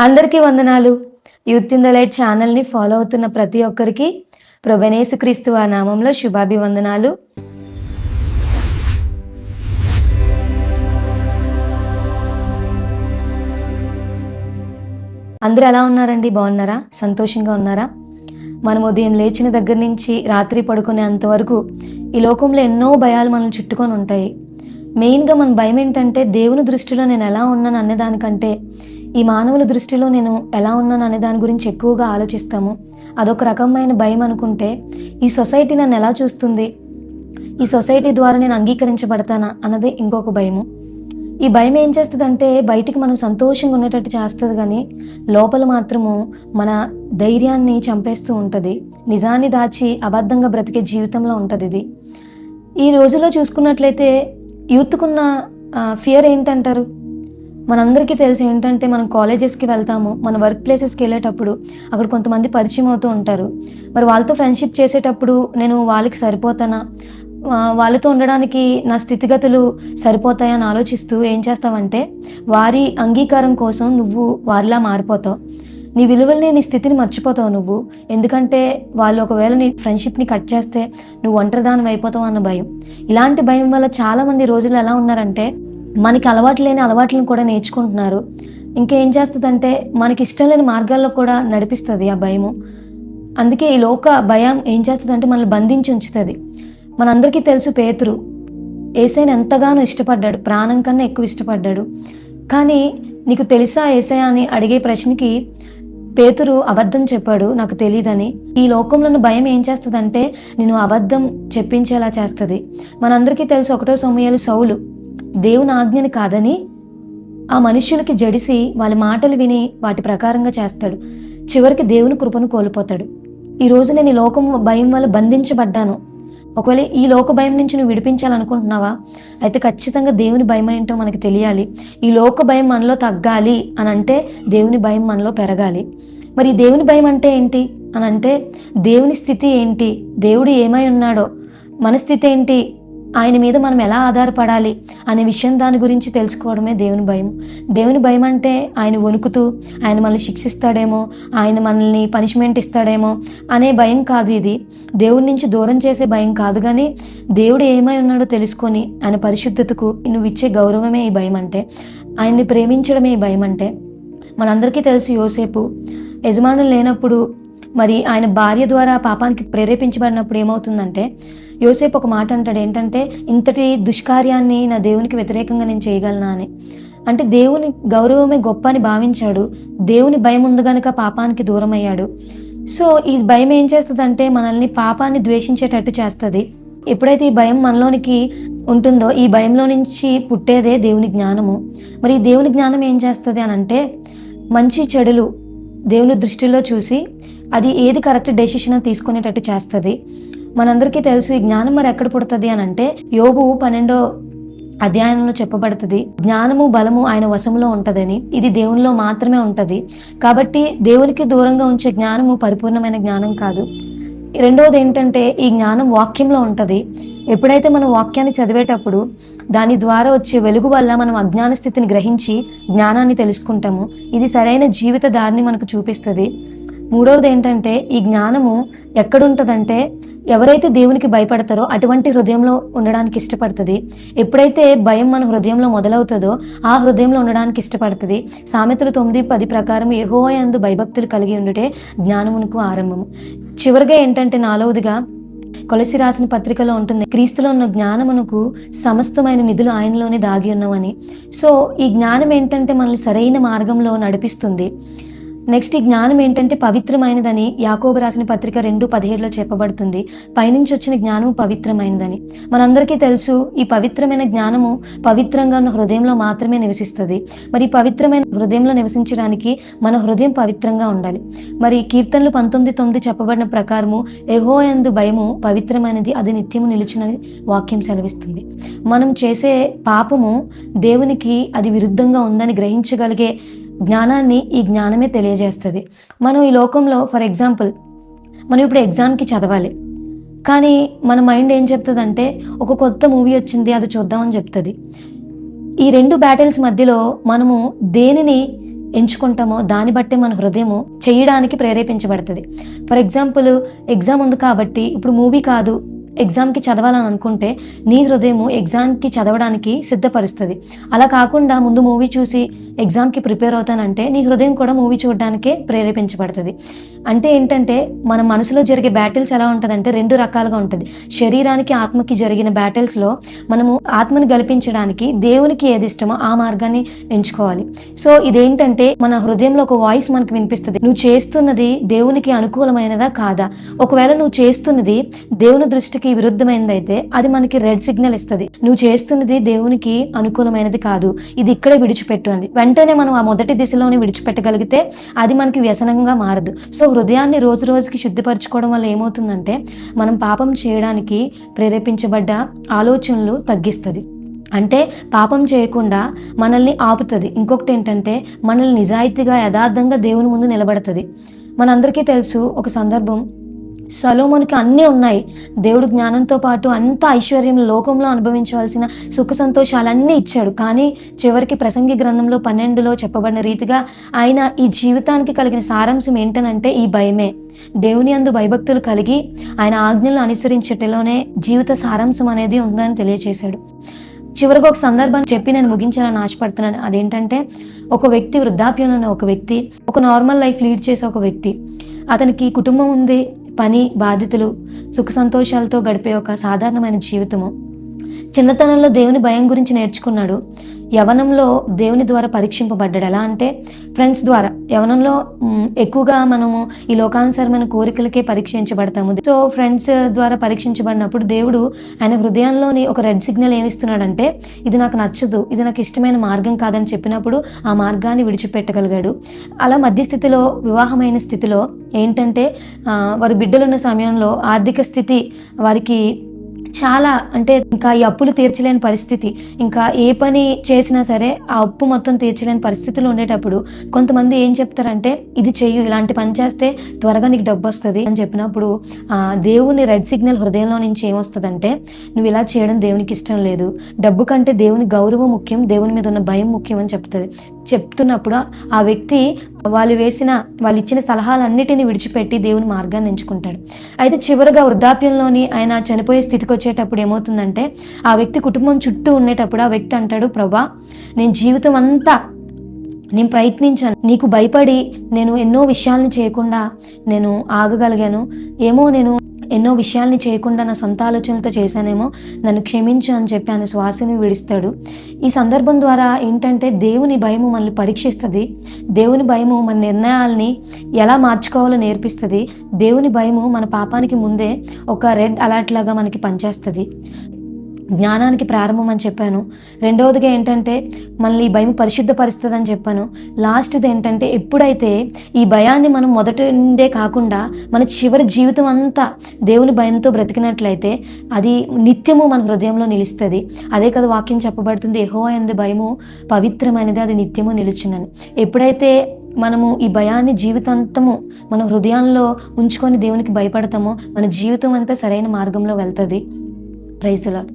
అందరికీ వందనాలు. Youth in the light ఛానల్‌ని ఫాలో అవుతున్న ప్రతి ఒక్కరికి ప్రభువైన యేసుక్రీస్తు వారి నామంలో శుభాభివందనాలు. అందరూ ఎలా ఉన్నారండి? బాగున్నారా? సంతోషంగా ఉన్నారా? మనం ఉదయం లేచిన దగ్గర నుంచి రాత్రి పడుకునేంత వరకు ఈ లోకంలో ఎన్నో భయాలు మనల్ని చుట్టుకొని ఉంటాయి. మెయిన్గా మన భయం ఏంటంటే దేవుని దృష్టిలో నేను ఎలా ఉన్నాను అనేదానికంటే ఈ మానవుల దృష్టిలో నేను ఎలా ఉన్నాను అనే దాని గురించి ఎక్కువగా ఆలోచిస్తాము. అదొక రకమైన భయం అనుకుంటే, ఈ సొసైటీ నన్ను ఎలా చూస్తుంది, ఈ సొసైటీ ద్వారా నేను అంగీకరించబడతానా అన్నది ఇంకొక భయము. ఈ భయం ఏం చేస్తుందంటే బయటికి మనం సంతోషంగా ఉండేటట్టు చేస్తుంది, కానీ లోపల మాత్రము మన ధైర్యాన్ని చంపేస్తూ ఉంటుంది. నిజాన్ని దాచి అబద్ధంగా బ్రతికే జీవితంలో ఉంటుంది ఇది. ఈ రోజుల్లో చూసుకున్నట్లయితే యూత్కున్న ఫియర్ ఏంటంటారు? మనందరికీ తెలిసి ఏంటంటే మనం కాలేజెస్కి వెళ్తాము, మన వర్క్ ప్లేసెస్కి వెళ్ళేటప్పుడు అక్కడ కొంతమంది పరిచయం అవుతూ ఉంటారు. మరి వాళ్ళతో ఫ్రెండ్షిప్ చేసేటప్పుడు నేను వాళ్ళకి సరిపోతానా, వాళ్ళతో ఉండడానికి నా స్థితిగతులు సరిపోతాయని ఆలోచిస్తూ ఏం చేస్తావంటే వారి అంగీకారం కోసం నువ్వు వారిలా మారిపోతావు. నీ విలువల్ని, నీ స్థితిని మర్చిపోతావు నువ్వు. ఎందుకంటే వాళ్ళు ఒకవేళ నీ ఫ్రెండ్షిప్ని కట్ చేస్తే నువ్వు ఒంటరిదానివి అయిపోతావు అన్న భయం. ఇలాంటి భయం వల్ల చాలామంది రోజులు ఎలా ఉన్నారంటే మనకి అలవాటు లేని అలవాట్లను కూడా నేర్చుకుంటున్నారు. ఇంకేం చేస్తుందంటే మనకి ఇష్టం లేని మార్గాల్లో కూడా నడిపిస్తుంది ఆ భయము. అందుకే ఈ లోక భయం ఏం చేస్తుందంటే మనల్ని బంధించి ఉంచుతుంది. మనందరికీ తెలుసు పేతురు యేసయ్యని ఎంతగానో ఇష్టపడ్డాడు, ప్రాణం కన్నా ఎక్కువ ఇష్టపడ్డాడు. కానీ నీకు తెలుసా యేసయ్య అని అడిగే ప్రశ్నకి పేతురు అబద్ధం చెప్పాడు, నాకు తెలియదని. ఈ లోకంలో భయం ఏం చేస్తుందంటే నేను అబద్ధం చెప్పించేలా చేస్తుంది. మనందరికీ తెలుసు 1 సమూయేలు సౌలు దేవుని ఆజ్ఞని కాదని ఆ మనుష్యులకి జడిసి వాళ్ళ మాటలు విని వాటి ప్రకారంగా చేస్తాడు. చివరికి దేవుని కృపను కోల్పోతాడు. ఈరోజు నేను ఈ లోకం భయం వల్ల బంధించబడ్డాను. ఒకవేళ ఈ లోక భయం నుంచి నువ్వు విడిపించాలనుకుంటున్నావా? అయితే ఖచ్చితంగా దేవుని భయం ఏంటో మనకి తెలియాలి. ఈ లోక భయం మనలో తగ్గాలి అని అంటే దేవుని భయం మనలో పెరగాలి. మరి దేవుని భయం అంటే ఏంటి అని అంటే దేవుని స్థితి ఏంటి, దేవుడు ఏమై ఉన్నాడో, మన స్థితి ఏంటి, ఆయన మీద మనం ఎలా ఆధారపడాలి అనే విషయం దాని గురించి తెలుసుకోవడమే దేవుని భయం. దేవుని భయం అంటే ఆయన వణుకుతూ ఆయన మనల్ని శిక్షిస్తాడేమో, ఆయన మనల్ని పనిష్మెంట్ ఇస్తాడేమో అనే భయం కాదు. ఇది దేవుడి నుంచి దూరం చేసే భయం కాదు, కానీ దేవుడు ఏమై ఉన్నాడో తెలుసుకొని ఆయన పరిశుద్ధతకు నువ్వు ఇచ్చే గౌరవమే ఈ భయం అంటే, ఆయన్ని ప్రేమించడమే ఈ భయం అంటే. మనందరికీ తెలుసు యోసేపు యజమానులు లేనప్పుడు మరి ఆయన భార్య ద్వారా పాపానికి ప్రేరేపించబడినప్పుడు ఏమవుతుందంటే యోసేపు ఒక మాట అంటాడు, ఏంటంటే ఇంతటి దుష్కార్యాన్ని నా దేవునికి వ్యతిరేకంగా నేను చేయగలనా అని. అంటే దేవుని గౌరవమే గొప్ప అని భావించాడు. దేవుని భయం ఉంది కనుక పాపానికి దూరం అయ్యాడు. సో ఈ భయం ఏం చేస్తుందంటే మనల్ని పాపాన్ని ద్వేషించేటట్టు చేస్తుంది. ఎప్పుడైతే ఈ భయం మనలోనికి ఉంటుందో ఈ భయంలో నుంచి పుట్టేదే దేవుని జ్ఞానము. మరి ఈ దేవుని జ్ఞానం ఏం చేస్తుంది అని అంటే మంచి చెడులు దేవుని దృష్టిలో చూసి అది ఏది కరెక్ట్ డెసిషన్ తీసుకునేటట్టు చేస్తుంది. మనందరికీ తెలుసు ఈ జ్ఞానం మరి ఎక్కడ పుడుతుంది అని అంటే యోబు 12వ అధ్యాయంలో చెప్పబడుతుంది, జ్ఞానము బలము ఆయన వశంలో ఉంటుందని. ఇది దేవునిలో మాత్రమే ఉంటుంది. కాబట్టి దేవునికి దూరంగా ఉంచే జ్ఞానము పరిపూర్ణమైన జ్ఞానం కాదు. రెండవది ఏంటంటే ఈ జ్ఞానం వాక్యంలో ఉంటుంది. ఎప్పుడైతే మనం వాక్యాన్ని చదివేటప్పుడు దాని ద్వారా వచ్చే వెలుగు వల్ల మనం అజ్ఞాన స్థితిని గ్రహించి జ్ఞానాన్ని తెలుసుకుంటాము. ఇది సరైన జీవిత దారిని మనకు చూపిస్తుంది. మూడవది ఏంటంటే ఈ జ్ఞానము ఎక్కడుంటుందంటే ఎవరైతే దేవునికి భయపడతారో అటువంటి హృదయంలో ఉండడానికి ఇష్టపడుతుంది. ఎప్పుడైతే భయం మన హృదయంలో మొదలవుతుందో ఆ హృదయంలో ఉండడానికి ఇష్టపడుతుంది. సామెతలు 9:10 ప్రకారం యెహోవా యందు భయభక్తులు కలిగి ఉండుటే జ్ఞానమునకు ఆరంభము. చివరిగా ఏంటంటే 4వదిగా కొలసి రాసిన పత్రికలో ఉంటుంది, క్రీస్తులో ఉన్న జ్ఞానమునకు సమస్తమైన నిధులు ఆయనలోనే దాగి ఉన్నవని. సో ఈ జ్ఞానం ఏంటంటే మనల్ని సరైన మార్గంలో నడిపిస్తుంది. నెక్స్ట్ ఈ జ్ఞానం ఏంటంటే పవిత్రమైనదని యాకోబు రాసిన పత్రిక 2:17లో చెప్పబడుతుంది. పైనుంచి వచ్చిన జ్ఞానము పవిత్రమైనదని. మనందరికీ తెలుసు ఈ పవిత్రమైన జ్ఞానము పవిత్రంగా ఉన్న హృదయంలో మాత్రమే నివసిస్తుంది. మరి పవిత్రమైన హృదయంలో నివసించడానికి మన హృదయం పవిత్రంగా ఉండాలి. మరి కీర్తనలు 19:9 చెప్పబడిన ప్రకారము యెహోవా యందు భయము పవిత్రమైనది, అది నిత్యము నిలుచునని వాక్యం సెలవిస్తుంది. మనం చేసే పాపము దేవునికి అది విరుద్ధంగా ఉందని గ్రహించగలిగే జ్ఞానాన్ని ఈ జ్ఞానమే తెలియజేస్తుంది. మనం ఈ లోకంలో ఫర్ ఎగ్జాంపుల్ మనం ఇప్పుడు ఎగ్జామ్కి చదవాలి, కానీ మన మైండ్ ఏం చెప్తుందంటే ఒక కొత్త మూవీ వచ్చింది అది చూద్దామని చెప్తుంది. ఈ 2 బ్యాటిల్స్ మధ్యలో మనము దేనిని ఎంచుకుంటామో దాన్ని బట్టే మన హృదయము చేయడానికి ప్రేరేపించబడుతుంది. ఫర్ ఎగ్జాంపుల్, ఎగ్జామ్ ఉంది కాబట్టి ఇప్పుడు మూవీ కాదు, ఎగ్జామ్కి చదవాలని అనుకుంటే నీ హృదయము ఎగ్జామ్కి చదవడానికి సిద్ధపరుస్తుంది. అలా కాకుండా ముందు మూవీ చూసి ఎగ్జామ్కి ప్రిపేర్ అవుతానంటే నీ హృదయం కూడా మూవీ చూడడానికే ప్రేరేపించబడుతుంది. అంటే ఏంటంటే మన మనసులో జరిగే బ్యాటిల్స్ ఎలా ఉంటుందంటే 2 రకాలుగా ఉంటుంది. శరీరానికి ఆత్మకి జరిగిన బ్యాటిల్స్లో మనము ఆత్మని గెలిపించడానికి దేవునికి ఏది ఇష్టమో ఆ మార్గాన్ని ఎంచుకోవాలి. సో ఇదేంటంటే మన హృదయంలో ఒక వాయిస్ మనకు వినిపిస్తుంది, నువ్వు చేస్తున్నది దేవునికి అనుకూలమైనదా కాదా. ఒకవేళ నువ్వు చేస్తున్నది దేవుని దృష్టికి విరుద్ధమైనదైతే అది మనకి రెడ్ సిగ్నల్ ఇస్తుంది, నువ్వు చేస్తున్నది దేవునికి అనుకూలమైనది కాదు, ఇది ఇక్కడే విడిచిపెట్టు అని. వెంటనే మనం ఆ మొదటి దిశలోనే విడిచిపెట్టగలిగితే అది మనకి వ్యసనంగా మారదు. సో హృదయాన్ని రోజు రోజుకి శుద్ధిపరచుకోవడం వల్ల ఏమవుతుందంటే మనం పాపం చేయడానికి ప్రేరేపించబడ్డ ఆలోచనలు తగ్గిస్తుంది. అంటే పాపం చేయకుండా మనల్ని ఆపుతుంది. ఇంకొకటి ఏంటంటే మనల్ని నిజాయితీగా యథార్థంగా దేవుని ముందు నిలబడుతుంది. మనందరికీ తెలుసు ఒక సందర్భం, సొలొమోనుకి అన్నీ ఉన్నాయి, దేవుడు జ్ఞానంతో పాటు అంత ఐశ్వర్యం, లోకంలో అనుభవించవలసిన సుఖ సంతోషాలన్నీ ఇచ్చాడు. కానీ చివరికి ప్రసంగి గ్రంథంలో 12లో చెప్పబడిన రీతిగా ఆయన ఈ జీవితానికి కలిగిన సారాంశం ఏంటనంటే ఈ భయమే. దేవుని యందు భయభక్తులు కలిగి ఆయన ఆజ్ఞలను అనుసరించటంలోనే జీవిత సారాంశం అనేది ఉందని తెలియచేశాడు. చివరికి ఒక సందర్భాన్ని చెప్పి నేను ముగించాలని ఆశపడుతున్నాను. అదేంటంటే ఒక వ్యక్తి, వృద్ధాప్యంలో ఒక వ్యక్తి, ఒక నార్మల్ లైఫ్ లీడ్ చేసే ఒక వ్యక్తి, అతనికి కుటుంబం ఉంది, పని, బాధ్యతలు, సుఖ సంతోషాలతో గడిపే ఒక సాధారణమైన జీవితము. చిన్నతనంలో దేవుని భయం గురించి నేర్చుకున్నాడు. యవనంలో దేవుని ద్వారా పరీక్షింపబడ్డాడు. ఎలా అంటే ఫ్రెండ్స్ ద్వారా. యవనంలో ఎక్కువగా మనము ఈ లోకానుసారమైన కోరికలకే పరీక్షించబడతాము. సో ఫ్రెండ్స్ ద్వారా పరీక్షించబడినప్పుడు దేవుడు ఆయన హృదయంలోని ఒక రెడ్ సిగ్నల్ ఏమిస్తున్నాడంటే ఇది నాకు నచ్చదు, ఇది నాకు ఇష్టమైన మార్గం కాదని చెప్పినప్పుడు ఆ మార్గాన్ని విడిచిపెట్టగలిగాడు. అలా మధ్యస్థితిలో, వివాహమైన స్థితిలో ఏంటంటే వారి బిడ్డలున్న సమయంలో ఆర్థిక స్థితి వారికి చాలా, అంటే ఇంకా ఈ అప్పులు తీర్చలేని పరిస్థితి, ఇంకా ఏ పని చేసినా సరే ఆ అప్పు మొత్తం తీర్చలేని పరిస్థితులు ఉండేటప్పుడు కొంతమంది ఏం చెప్తారంటే ఇది చెయ్యి, ఇలాంటి పని చేస్తే త్వరగా నీకు డబ్బు వస్తుంది అని చెప్పినప్పుడు దేవుని రెడ్ సిగ్నల్ హృదయంలో నుంచి ఏమొస్తుందంటే నువ్వు ఇలా చేయడం దేవునికి ఇష్టం లేదు, డబ్బు కంటే దేవుని గౌరవం ముఖ్యం, దేవుని మీద ఉన్న భయం ముఖ్యం అని చెప్తున్నప్పుడు ఆ వ్యక్తి వాళ్ళు ఇచ్చిన సలహాలన్నిటిని విడిచిపెట్టి దేవుని మార్గాన్ని ఎంచుకుంటాడు. అయితే చివరిగా వృద్ధాప్యంలోని ఆయన చనిపోయే స్థితికి వచ్చేటప్పుడు ఏమవుతుందంటే ఆ వ్యక్తి కుటుంబం చుట్టూ ఉండేటప్పుడు ఆ వ్యక్తి అంటాడు, ప్రభా నేను జీవితం అంతా నేను ప్రయత్నించాను, నీకు భయపడి నేను ఎన్నో విషయాల్ని చేయకుండా నేను ఆగగలిగాను, ఏమో నేను ఎన్నో విషయాల్ని చేయకుండా నా సొంత ఆలోచనలతో చేశానేమో, నన్ను క్షమించు అని చెప్పి ఆయన శ్వాసని విడిస్తాడు. ఈ సందర్భం ద్వారా ఏంటంటే దేవుని భయము మనల్ని పరీక్షిస్తుంది, దేవుని భయము మన నిర్ణయాల్ని ఎలా మార్చుకోవాలో నేర్పిస్తుంది, దేవుని భయము మన పాపానికి ముందే ఒక రెడ్ అలర్ట్ లాగా మనకి పనిచేస్తుంది. జ్ఞానానికి ప్రారంభం అని చెప్పాను. రెండవదిగా ఏంటంటే మనల్ని ఈ భయం పరిశుద్ధపరుస్తుంది అని చెప్పాను. లాస్ట్ది ఏంటంటే ఎప్పుడైతే ఈ భయాన్ని మనం మొదటి నుండే కాకుండా మన చివరి జీవితం అంతా దేవుని భయంతో బ్రతికినట్లయితే అది నిత్యము మన హృదయంలో నిలుస్తుంది. అదే కదా వాక్యం చెప్పబడుతుంది, యెహోవా యందు భయము పవిత్రమైనది, అది నిత్యము నిలుచునని. ఎప్పుడైతే మనము ఈ భయాన్ని జీవితాంతము మన హృదయంలో ఉంచుకొని దేవునికి భయపడతామో మన జీవితం అంతా సరైన మార్గంలో వెళ్తుంది. Praise the lord.